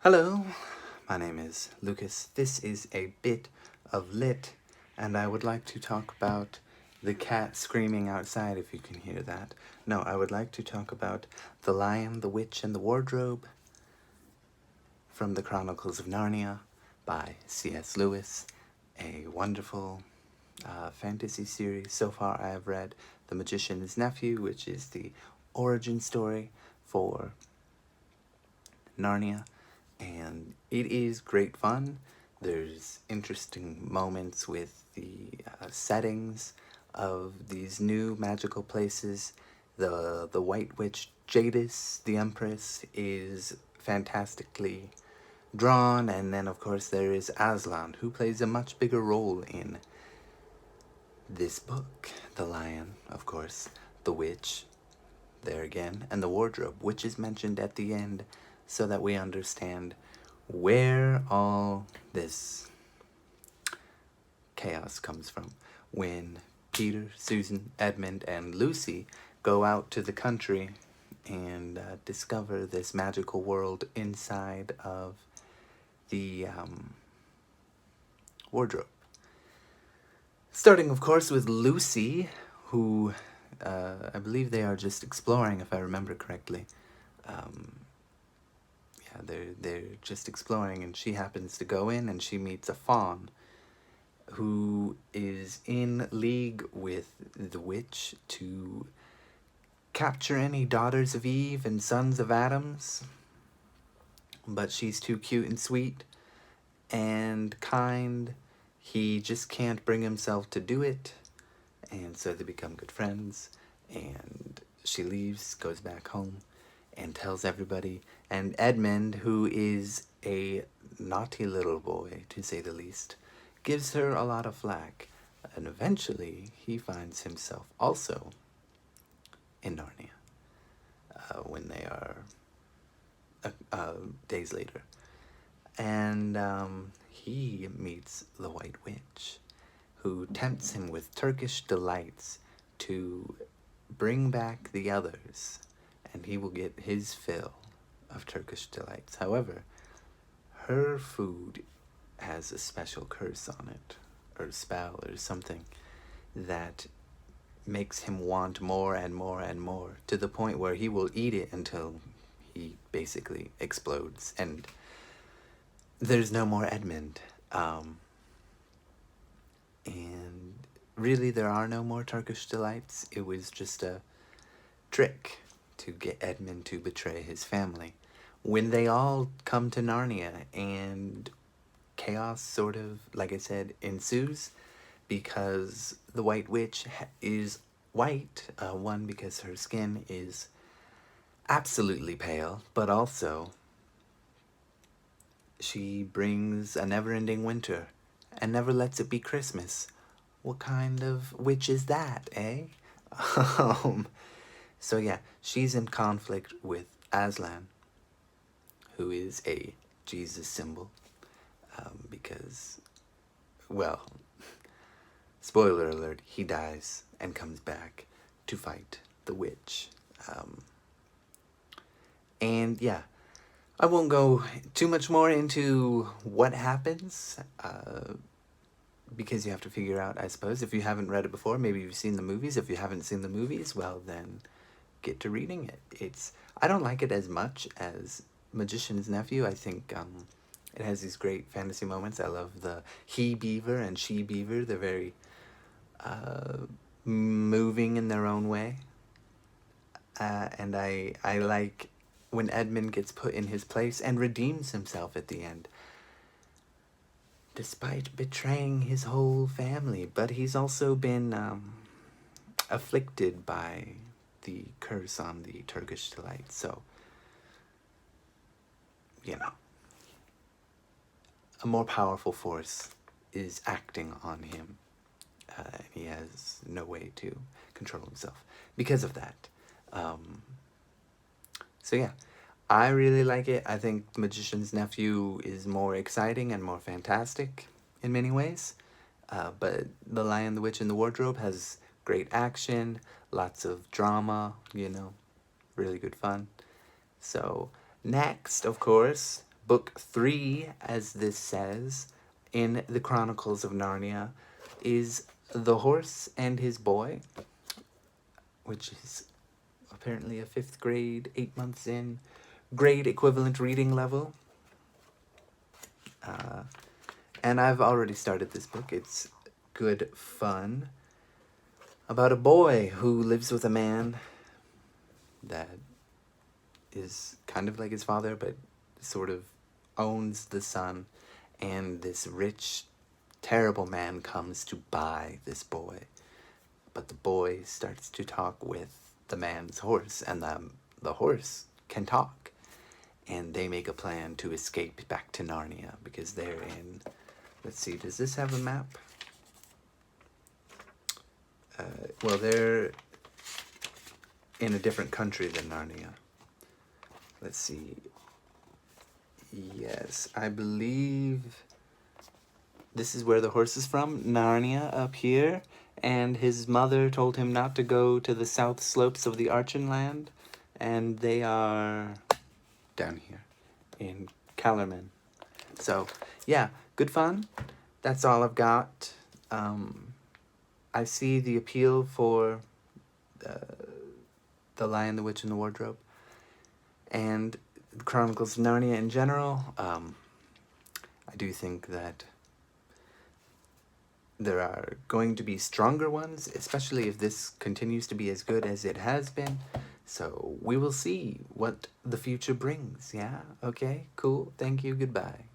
Hello, my name is Lucas. This is a bit of lit, and I would like to talk about the cat screaming outside, if you can hear that. No, I would like to talk about The Lion, the Witch, and the Wardrobe from the Chronicles of Narnia by C.S. Lewis, a wonderful fantasy series. So far, I have read The Magician's Nephew, which is the origin story for Narnia, and it is great fun. There's interesting moments with the settings of these new magical places. The White Witch Jadis, the Empress, is fantastically drawn, and then of course there is Aslan, who plays a much bigger role in this book. The Lion, of course, the Witch, there again, and the Wardrobe, which is mentioned at the end so that we understand where all this chaos comes from. When Peter, Susan, Edmund, and Lucy go out to the country and discover this magical world inside of the wardrobe. Starting, of course, with Lucy, who I believe they are just exploring, if I remember correctly. They're just exploring, and she happens to go in, and she meets a faun who is in league with the witch to capture any daughters of Eve and sons of Adams, but she's too cute and sweet and kind. He just can't bring himself to do it, and so they become good friends, and she leaves, goes back home, and tells everybody. And Edmund, who is a naughty little boy, to say the least, gives her a lot of flack. And eventually, he finds himself also in Narnia when they are days later. And he meets the White Witch, who tempts him with Turkish delights to bring back the others, and he will get his fill of Turkish delights. However, her food has a special curse on it, or spell, or something that makes him want more and more and more, to the point where he will eat it until he basically explodes, and there's no more Edmund. And really, there are no more Turkish delights. It was just a trick to get Edmund to betray his family. When they all come to Narnia, and chaos sort of, like I said, ensues, because the White Witch is white. One, because her skin is absolutely pale, but also she brings a never-ending winter and never lets it be Christmas. What kind of witch is that, eh? So yeah, she's in conflict with Aslan, who is a Jesus symbol, because, well, spoiler alert, he dies and comes back to fight the witch. And yeah, I won't go too much more into what happens, because you have to figure out, I suppose, if you haven't read it before. Maybe you've seen the movies. If you haven't seen the movies, well, then get to reading it. I don't like it as much as Magician's Nephew. I think it has these great fantasy moments. I love the he-beaver and she-beaver. They're very moving in their own way. And I like when Edmund gets put in his place and redeems himself at the end, despite betraying his whole family. But he's also been afflicted by the curse on the Turkish delight. So, you know, a more powerful force is acting on him. He has no way to control himself because of that. So yeah, I really like it. I think The Magician's Nephew is more exciting and more fantastic in many ways. But The Lion, the Witch, and the Wardrobe has great action, lots of drama, really good fun. So next, of course, Book 3, as this says, in the Chronicles of Narnia, is The Horse and His Boy, which is apparently a 5th grade, 8 months in, grade equivalent reading level. And I've already started this book. It's good fun. About a boy who lives with a man that is kind of like his father, but sort of owns the son. And this rich, terrible man comes to buy this boy. But the boy starts to talk with the man's horse, and the horse can talk. And they make a plan to escape back to Narnia, because they're in... Let's see, does this have a map? Well, they're in a different country than Narnia. Let's see. Yes, I believe this is where the horse is from, Narnia, up here. And his mother told him not to go to the south slopes of the Archenland. And they are down here in Callerman. So, yeah, good fun. That's all I've got. I see the appeal for The Lion, the Witch, and the Wardrobe, and Chronicles of Narnia in general. I do think that there are going to be stronger ones, especially if this continues to be as good as it has been. So we will see what the future brings, yeah? Okay, cool, thank you, goodbye.